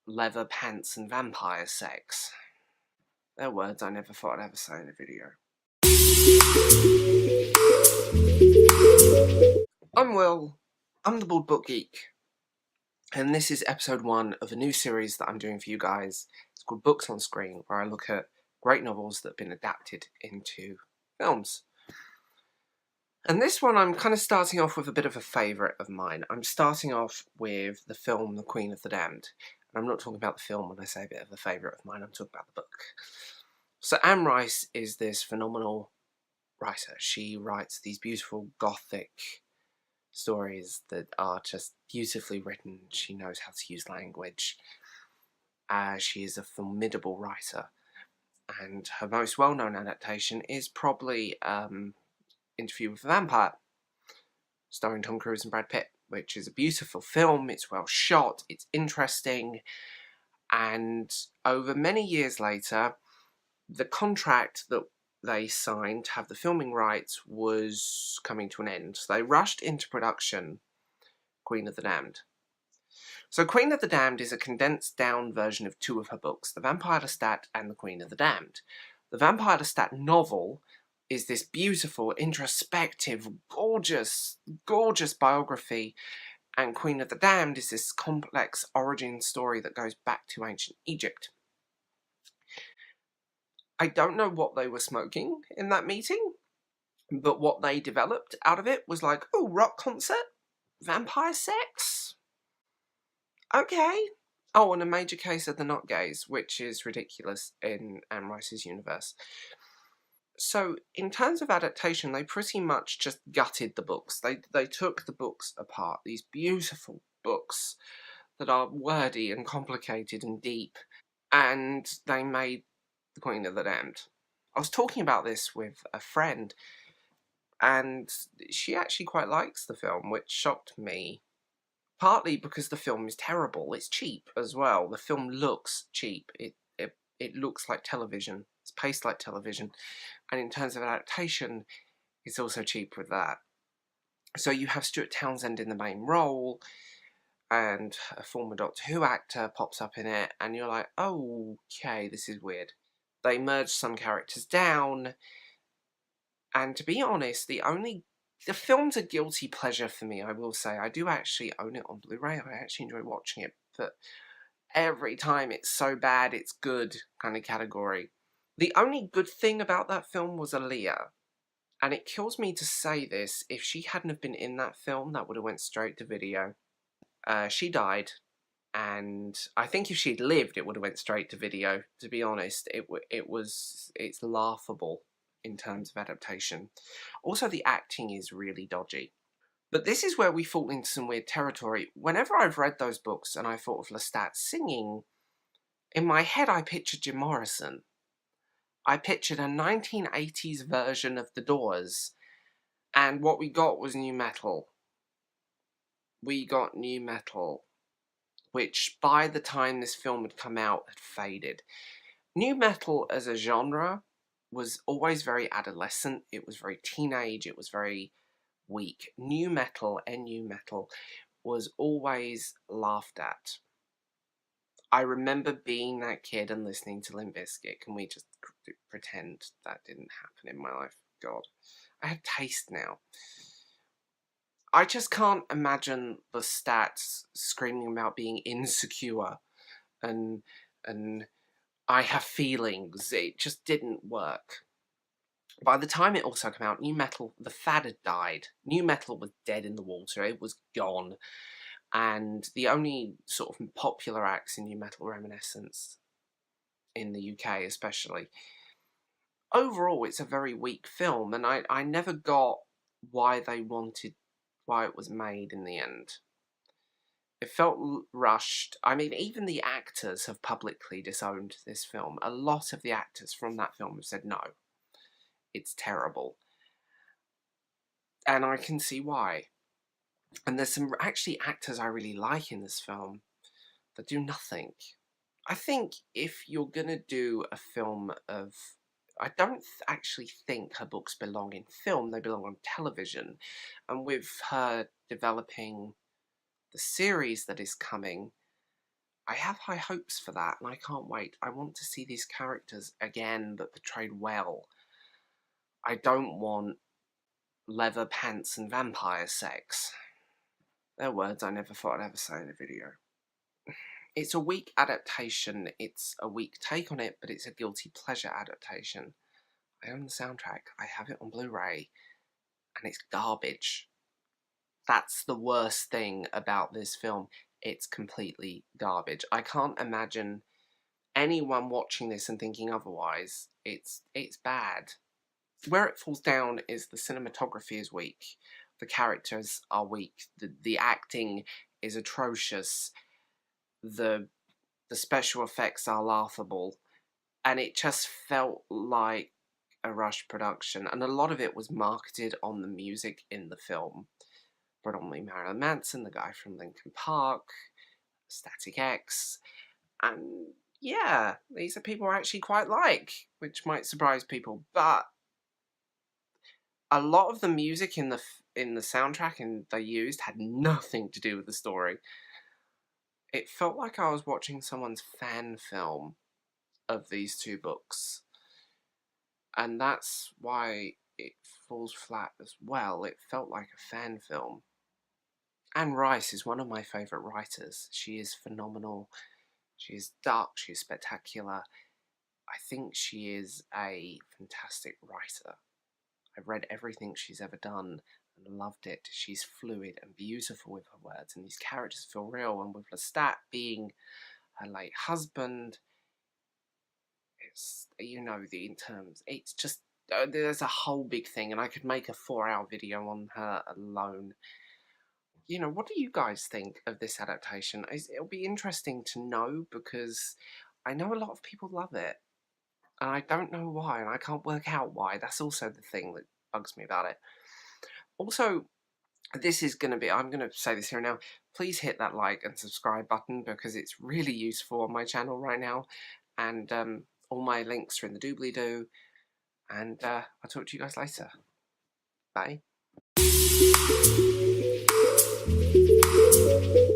leather pants and vampire sex. They're words I never thought I'd ever say in a video. I'm Will, I'm the Bald Book Geek, and this is episode 1 of a new series that I'm doing for you guys. It's called Books on Screen, where I look at great novels that have been adapted into films. And this one I'm kind of starting off with a bit of a favourite of mine. I'm starting off with the film The Queen of the Damned. And I'm not talking about the film when I say a bit of a favourite of mine, I'm talking about the book. So Anne Rice is this phenomenal writer. She writes these beautiful gothic stories that are just beautifully written. She knows how to use language. She is a formidable writer. And her most well-known adaptation is probably Interview with a Vampire, starring Tom Cruise and Brad Pitt, which is a beautiful film. It's well shot, it's interesting, and over many years later, the contract that they signed to have the filming rights was coming to an end. So they rushed into production Queen of the Damned. So Queen of the Damned is a condensed down version of 2 of her books, The Vampire Lestat and The Queen of the Damned. The Vampire Lestat novel is this beautiful, introspective, gorgeous biography, and Queen of the Damned is this complex origin story that goes back to ancient Egypt. I don't know what they were smoking in that meeting, but what they developed out of it was like, oh, rock concert? Vampire sex? Okay. Oh, and a major case of the not gays, which is ridiculous in Anne Rice's universe. So, in terms of adaptation, they pretty much just gutted the books. They took the books apart, these beautiful books that are wordy and complicated and deep, and they made The Queen of the Damned. I was talking about this with a friend, and she actually quite likes the film, which shocked me. Partly because the film is terrible. It's cheap as well. The film looks cheap. It looks like television. It's paced like television. And in terms of adaptation, it's also cheap with that. So you have Stuart Townsend in the main role, and a former Doctor Who actor pops up in it, and you're like, oh, okay, this is weird. They merged some characters down, and to be honest, the film's a guilty pleasure for me, I will say. I do actually own it on Blu-ray. I actually enjoy watching it, but every time it's so bad, it's good kind of category. The only good thing about that film was Aaliyah, and it kills me to say this. If she hadn't have been in that film, that would have went straight to video. She died, and I think if she'd lived, it would have went straight to video. To be honest, it's laughable in terms of adaptation. Also, the acting is really dodgy. But this is where we fall into some weird territory. Whenever I've read those books and I thought of Lestat singing, in my head I pictured Jim Morrison. I pictured a 1980s version of The Doors, and what we got was nu metal. We got nu metal, which by the time this film had come out had faded. Nu metal as a genre was always very adolescent, it was very teenage, it was very weak. Nu metal, NU metal, was always laughed at. I remember being that kid and listening to Limp Bizkit. Can we just pretend that didn't happen in my life? God. I have taste now. I just can't imagine the stats screaming about being insecure and I have feelings. It just didn't work. By the time it also came out, nu metal, the fad had died. Nu metal was dead in the water. It was gone. And the only sort of popular acts in nu metal reminiscence, in the UK especially, overall it's a very weak film, and I never got why it was made in the end. It felt rushed. I mean, even the actors have publicly disowned this film. A lot of the actors from that film have said no. It's terrible. And I can see why. And there's some actually actors I really like in this film that do nothing. I think if you're gonna do a film of... I don't actually think her books belong in film, they belong on television. And with her developing the series that is coming, I have high hopes for that, and I can't wait. I want to see these characters again, but portrayed well. I don't want leather pants and vampire sex. They're words I never thought I'd ever say in a video. It's a weak adaptation, it's a weak take on it, but it's a guilty pleasure adaptation. I own the soundtrack, I have it on Blu-ray, and it's garbage. That's the worst thing about this film. It's completely garbage. I can't imagine anyone watching this and thinking otherwise. It's bad. Where it falls down is the cinematography is weak. The characters are weak. The acting is atrocious. The special effects are laughable. And it just felt like a rushed production. And a lot of it was marketed on the music in the film. Predominantly Marilyn Manson, the guy from Linkin Park, Static X, and yeah, these are people I actually quite like, which might surprise people, but a lot of the music in the soundtrack they used had nothing to do with the story. It felt like I was watching someone's fan film of these two books, and that's why it falls flat as well. It felt like a fan film. Anne Rice is one of my favourite writers. She is phenomenal. She is dark. She is spectacular. I think she is a fantastic writer. I've read everything she's ever done and loved it. She's fluid and beautiful with her words, and these characters feel real. And with Lestat being her late husband, it's, you know, it's just, there's a whole big thing, and I could make a 4-hour video on her alone. You know, what do you guys think of this adaptation? It'll be interesting to know, because I know a lot of people love it, and I don't know why, and I can't work out why. That's also the thing that bugs me about it. Also, this is going to be, I'm going to say this here now, please hit that like and subscribe button, because it's really useful on my channel right now, and all my links are in the doobly-doo, and I'll talk to you guys later. Bye.